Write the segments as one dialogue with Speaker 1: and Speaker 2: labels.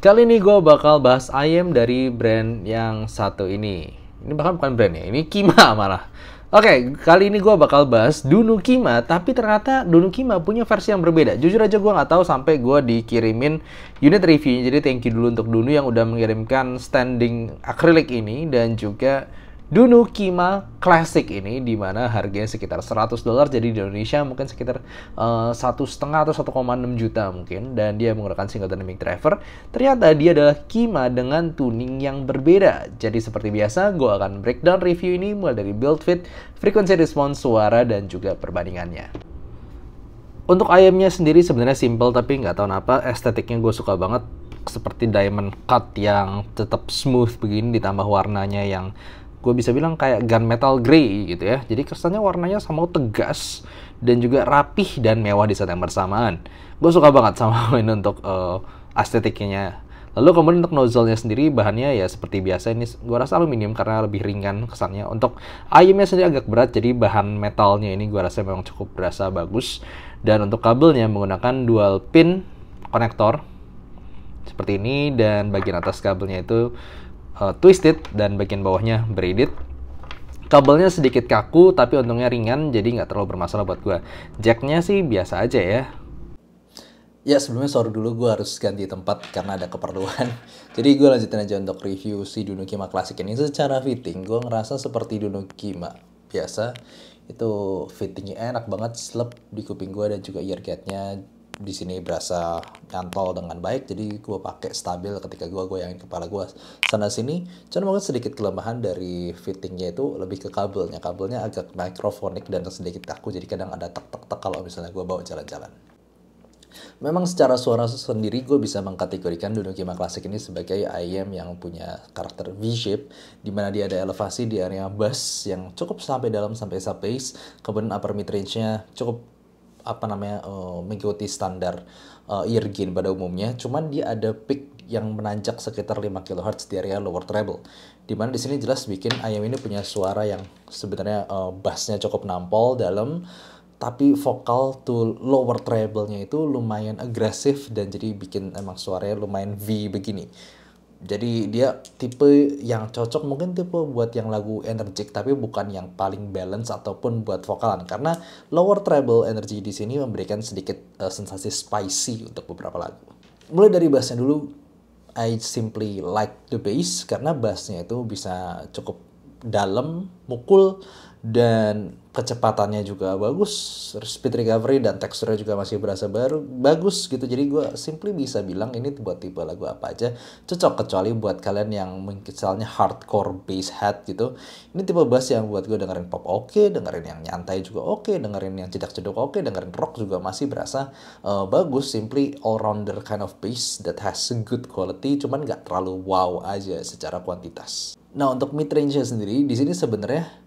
Speaker 1: Kali ini gue bakal bahas ayam dari brand yang satu ini. Ini bahkan bukan brand ya, ini Kima malah. Oke, kali ini gue bakal bahas Dunu Kima, tapi ternyata Dunu Kima punya versi yang berbeda. Jujur aja gue nggak tahu sampai gue dikirimin unit review. Jadi thank you dulu untuk Dunu yang udah mengirimkan standing akrilik ini dan juga Dunu Kima Classic ini, dimana harganya sekitar $100, jadi di Indonesia mungkin sekitar 1,5 atau 1,6 juta mungkin, dan dia menggunakan single dynamic driver. Ternyata dia adalah Kima dengan tuning yang berbeda. Jadi seperti biasa, gue akan breakdown review ini mulai dari build fit, frequency response, suara, dan juga perbandingannya. Untuk ayamnya sendiri sebenarnya simple, tapi nggak tahu kenapa estetiknya gue suka banget. Seperti diamond cut yang tetap smooth begini, ditambah warnanya yang gue bisa bilang kayak gunmetal grey gitu ya. Jadi kesannya warnanya sama tegas dan juga rapih dan mewah di saat yang bersamaan. Gue suka banget sama ini untuk estetiknya. Lalu kemudian untuk nozzle-nya sendiri bahannya ya seperti biasa, ini gue rasa aluminium karena lebih ringan kesannya. Untuk ayamnya sendiri agak berat, jadi bahan metalnya ini gue rasa memang cukup berasa bagus. Dan untuk kabelnya menggunakan dual pin konektor seperti ini, dan bagian atas kabelnya itu twisted dan bagian bawahnya braided. Kabelnya sedikit kaku tapi untungnya ringan, jadi nggak terlalu bermasalah buat gue. Jacknya sih biasa aja ya. Ya sebelumnya sorry dulu, gue harus ganti tempat karena ada keperluan. Jadi gue lanjutin aja untuk review si Dunu Kima Classic ini. Secara fitting gue ngerasa seperti Dunu Kima biasa. Itu fittingnya enak banget, slep di kuping gue, dan juga eargate-nya di sini berasa nyantol dengan baik. Jadi gue pakai stabil ketika gue goyangin kepala gue sana sini. Cuma mungkin sedikit kelemahan dari fittingnya itu lebih ke kabelnya. Kabelnya agak microphonic dan sedikit kaku, jadi kadang ada tek kalau misalnya gue bawa jalan-jalan. Memang secara suara sendiri gue bisa mengkategorikan Dunu Kima Classic ini sebagai ayam yang punya karakter V-shape, dimana dia ada elevasi di area bass yang cukup sampai dalam sampai sub bass, kemudian upper mid range-nya cukup mengikuti standar ear gain pada umumnya. Cuman dia ada peak yang menanjak sekitar 5 kHz di area lower treble, dimana di sini jelas bikin ayam ini punya suara yang sebenarnya bassnya cukup nampol dalam, tapi vokal to lower treble-nya itu lumayan agresif, dan jadi bikin emang suaranya lumayan V begini. Jadi dia tipe yang cocok, mungkin tipe buat yang lagu energik tapi bukan yang paling balance ataupun buat vokalan, karena lower treble energy di sini memberikan sedikit sensasi spicy untuk beberapa lagu. Mulai dari bassnya dulu, I simply like the bass karena bassnya itu bisa cukup dalam, mukul, dan kecepatannya juga bagus, speed recovery dan teksturnya juga masih berasa bagus gitu. Jadi gue simply bisa bilang ini buat tipe lagu apa aja cocok, kecuali buat kalian yang misalnya hardcore bass head gitu. Ini tipe bass yang buat gue dengerin pop oke, dengerin yang nyantai juga oke, dengerin yang cedak-cedok oke, dengerin rock juga masih berasa bagus. Simply all-rounder kind of bass that has good quality, cuman nggak terlalu wow aja secara kuantitas. Nah untuk mid range-nya sendiri di sini sebenarnya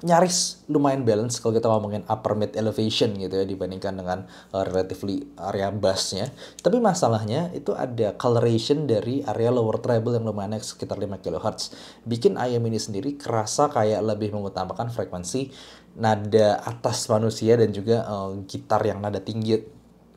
Speaker 1: nyaris lumayan balance kalau kita ngomongin upper mid elevation gitu ya, dibandingkan dengan relatively area bassnya. Tapi masalahnya itu ada coloration dari area lower treble yang lumayan sekitar 5 kHz. Bikin ayam ini sendiri kerasa kayak lebih mengutamakan frekuensi nada atas manusia dan juga gitar yang nada tinggi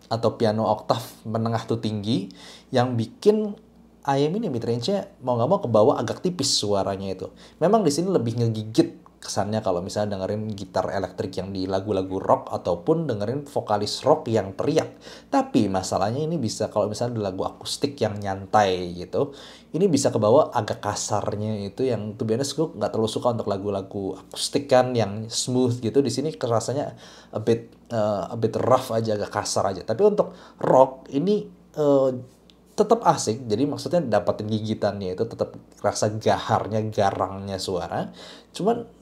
Speaker 1: atau piano oktav menengah tuh tinggi, yang bikin ayam ini mid range-nya mau nggak mau ke bawah agak tipis suaranya itu. Memang di sini lebih ngegigit kesannya kalau misalnya dengerin gitar elektrik yang di lagu-lagu rock ataupun dengerin vokalis rock yang teriak. Tapi masalahnya ini bisa kalau misalnya di lagu akustik yang nyantai gitu, ini bisa ke bawah agak kasarnya itu, yang tuh biasanya gue nggak terlalu suka untuk lagu-lagu akustik kan yang smooth gitu. Di sini rasanya a bit rough aja, agak kasar aja. Tapi untuk rock ini tetap asik, jadi maksudnya dapatin gigitannya itu tetap rasa gaharnya, garangnya suara. Cuman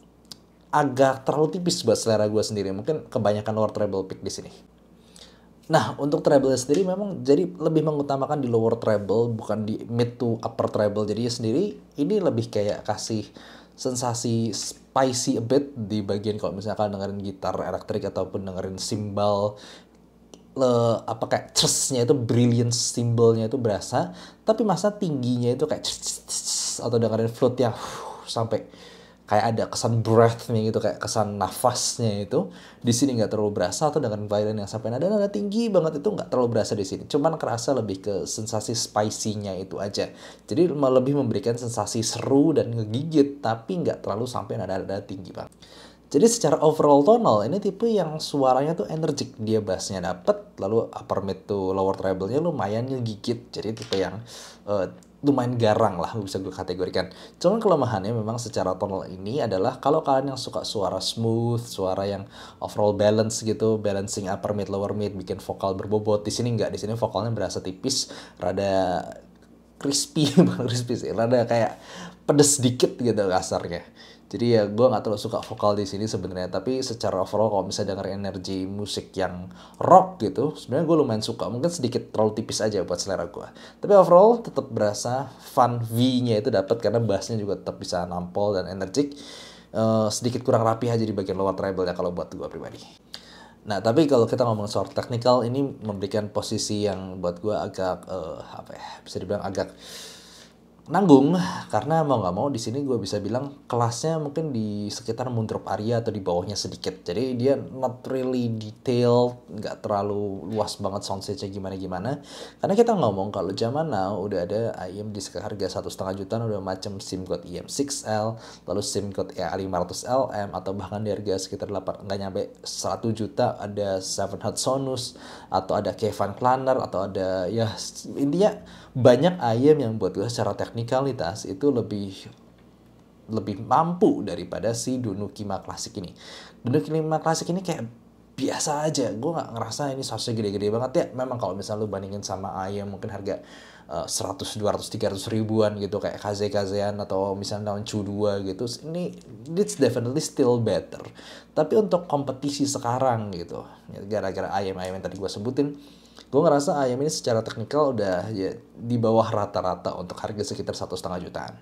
Speaker 1: agak terlalu tipis buat selera gue sendiri, mungkin kebanyakan lower treble pick di sini. Nah untuk treble sendiri memang jadi lebih mengutamakan di lower treble, bukan di mid to upper treble. Jadi sendiri ini lebih kayak kasih sensasi spicy a bit di bagian kalau misalkan dengerin gitar elektrik ataupun dengerin cymbal, kayak nya itu brilliance cymbal-nya itu berasa, tapi masa tingginya itu kayak atau dengerin flute yang sampai kayak ada kesan breath-nya gitu, kayak kesan nafasnya itu di sini nggak terlalu berasa, atau dengan violin yang sampai nada tinggi banget itu nggak terlalu berasa di sini. Cuman kerasa lebih ke sensasi spicy-nya itu aja. Jadi lebih memberikan sensasi seru dan ngegigit, tapi nggak terlalu sampai nada tinggi banget. Jadi secara overall tonal ini tipe yang suaranya tuh energik, dia bassnya dapet, lalu upper mid to lower treble-nya lumayan ngegigit. Jadi tipe yang lumayan garang lah bisa gue kategorikan. Cuman kelemahannya memang secara tonal ini adalah kalau kalian yang suka suara smooth, suara yang overall balance gitu, balancing upper mid lower mid, bikin vokal berbobot. Di sini enggak, di sini vokalnya berasa tipis, rada crispy, bukan crispy sih, rada kayak pedes dikit gitu kasarnya. Jadi ya gue nggak terlalu suka vokal di sini sebenarnya, tapi secara overall kalau misalnya denger energi musik yang rock gitu, sebenarnya gue lumayan suka. Mungkin sedikit terlalu tipis aja buat selera gue. Tapi overall tetap berasa fun V-nya itu dapat karena bassnya juga tetap bisa nampol dan energik. Sedikit kurang rapi aja di bagian lower treble ya kalau buat gue pribadi. Nah, tapi kalau kita ngomong soal technical, ini memberikan posisi yang buat gue agak apa ya, bisa dibilang agak nanggung, karena mau nggak mau di sini gue bisa bilang kelasnya mungkin di sekitar Moondrop Aria atau di bawahnya sedikit. Jadi dia not really detailed, nggak terlalu luas banget soundstage-nya gimana-gimana. Karena kita ngomong kalau zaman now udah ada IM di harga 1,5 jutaan udah macam SIMGOT IM6L, lalu SIMGOT EA500LM, atau bahkan di harga sekitar 8 nggak nyampe 1 juta ada 7 Sonus, atau ada Kevin Klaner, atau ada ya intinya banyak IM yang buat gue secara teknikalitas itu lebih mampu daripada si Dunu Kima Klasik ini. Dunu Kima Klasik ini kayak biasa aja, gue nggak ngerasa ini sausnya gede-gede banget ya. Memang kalau misalnya lu bandingin sama IM mungkin harga 100, 200, 300 ribuan gitu kayak KZ-KZan atau misalnya tahun Chu 2 gitu, ini it's definitely still better. Tapi untuk kompetisi sekarang gitu, gara-gara IM yang tadi gue sebutin, gue ngerasa ayam ini secara teknikal udah ya di bawah rata-rata untuk harga sekitar 1,5 jutaan.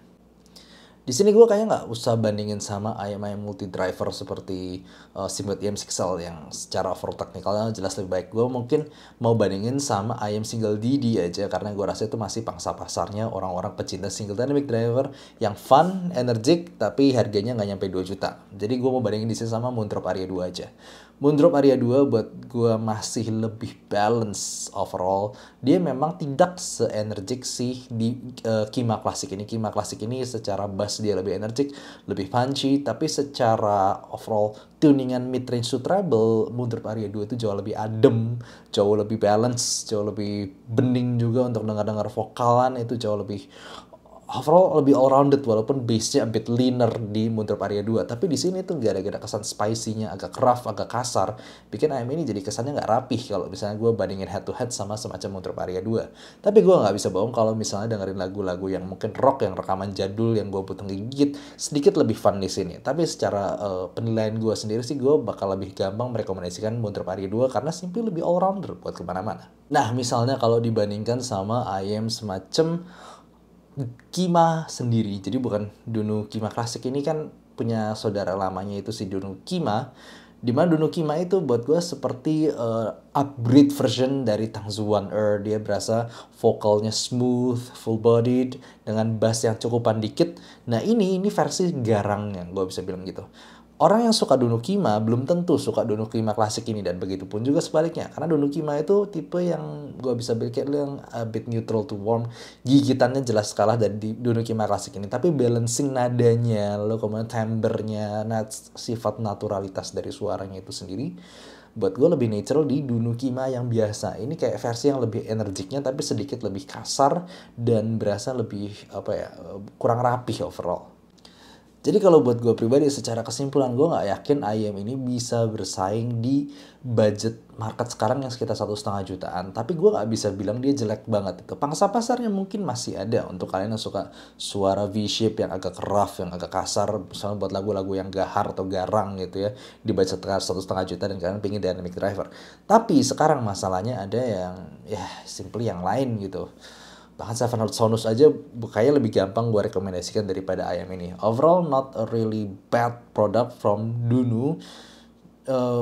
Speaker 1: Di sini gue kayaknya nggak usah bandingin sama ayam-ayam multi driver seperti SIMGOT IM6L yang secara overall teknikalnya jelas lebih baik. Gue mungkin mau bandingin sama ayam single DD aja, karena gue rasa itu masih pangsa pasarnya orang-orang pecinta single dynamic driver yang fun, energik, tapi harganya nggak nyampe 2 juta. Jadi gue mau bandingin di sini sama Moondrop Aria 2 aja. Moondrop Aria 2 buat gue masih lebih balance overall. Dia memang tidak se-energik sih di Kima Klasik ini. Kima Klasik ini secara bass dia lebih energik, lebih punchy, tapi secara overall tuningan mid-range to treble, Moondrop Aria 2 itu jauh lebih adem, jauh lebih balance, jauh lebih bening juga untuk dengar-dengar vokalan, itu jauh lebih overall lebih all-rounded, walaupun base-nya a bit leaner di Moondrop Aria 2. Tapi di sini tuh gara-gara kesan spicy-nya agak rough, agak kasar, bikin AM ini jadi kesannya nggak rapih kalau misalnya gue bandingin head-to-head sama semacam Moondrop Aria 2. Tapi gue nggak bisa bohong kalau misalnya dengerin lagu-lagu yang mungkin rock, yang rekaman jadul, yang gue butuh gigit, sedikit lebih fun di sini. Tapi secara penilaian gue sendiri sih, gue bakal lebih gampang merekomendasikan Moondrop Aria 2 karena simply lebih all-rounder buat kemana-mana. Nah, misalnya kalau dibandingkan sama IM semacam Kima sendiri, jadi bukan Dunu Kima Klasik, ini kan punya saudara lamanya itu si Dunu Kima, dimana Dunu Kima itu buat gue seperti upgrade version dari Tangzuan Dia berasa vokalnya smooth, full bodied, dengan bass yang cukupan dikit. Nah ini versi garangnya, gue bisa bilang gitu. Orang yang suka Dunu Kima belum tentu suka Dunu Kima Klasik ini, dan begitu pun juga sebaliknya. Karena Dunu Kima itu tipe yang gue bisa bilang kayak yang a bit neutral to warm. Gigitannya jelas kalah dari Dunu Kima Klasik ini. Tapi balancing nadanya, lalu kemudian timbre-nya, sifat naturalitas dari suaranya itu sendiri, buat gue lebih natural di Dunu Kima yang biasa. Ini kayak versi yang lebih energiknya tapi sedikit lebih kasar dan berasa lebih kurang rapih overall. Jadi kalau buat gue pribadi, secara kesimpulan gue nggak yakin IM ini bisa bersaing di budget market sekarang yang sekitar 1,5 jutaan. Tapi gue nggak bisa bilang dia jelek banget itu. Pangsa pasarnya mungkin masih ada untuk kalian yang suka suara V-shape yang agak rough, yang agak kasar, misalnya buat lagu-lagu yang gahar atau garang gitu ya, di budget 1,5 juta dan kalian pengen dynamic driver. Tapi sekarang masalahnya ada yang simply yang lain gitu. Bahkan 700 Sonus aja kayaknya lebih gampang gue rekomendasikan daripada IM ini. Overall not a really bad product from Dunu.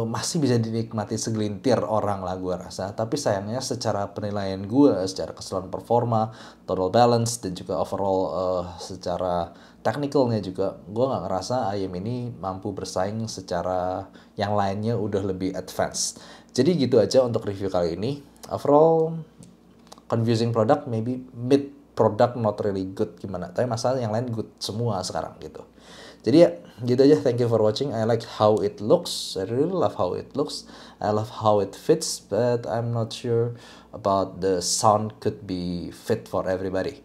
Speaker 2: masih bisa dinikmati segelintir orang lah gue rasa. Tapi sayangnya secara penilaian gue, secara keseluruhan performa, total balance, dan juga overall secara technicalnya juga, gue nggak ngerasa IM ini mampu bersaing secara yang lainnya udah lebih advance. Jadi gitu aja untuk review kali ini. Overall, confusing product, maybe mid product not really good gimana, tapi masalah yang lain good semua sekarang gitu. Jadi ya gitu aja, thank you for watching. I like how it looks, I really love how it looks, I love how it fits, but I'm not sure about the sound could be fit for everybody.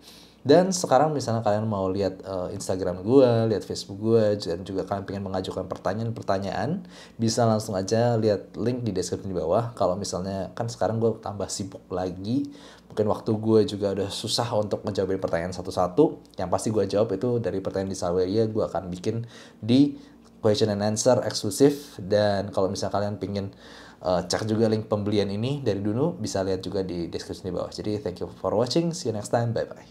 Speaker 2: Dan sekarang misalnya kalian mau lihat Instagram gue, lihat Facebook gue, dan juga kalian pengen mengajukan pertanyaan-pertanyaan, bisa langsung aja lihat link di deskripsi di bawah. Kalau misalnya kan sekarang gue tambah sibuk lagi, mungkin waktu gue juga udah susah untuk menjawabin pertanyaan satu-satu. Yang pasti gue jawab itu dari pertanyaan di Saweria, gue akan bikin di question and answer eksklusif. Dan kalau misalnya kalian pengen cek juga link pembelian ini dari Dunu, bisa lihat juga di deskripsi di bawah. Jadi thank you for watching, see you next time, bye bye.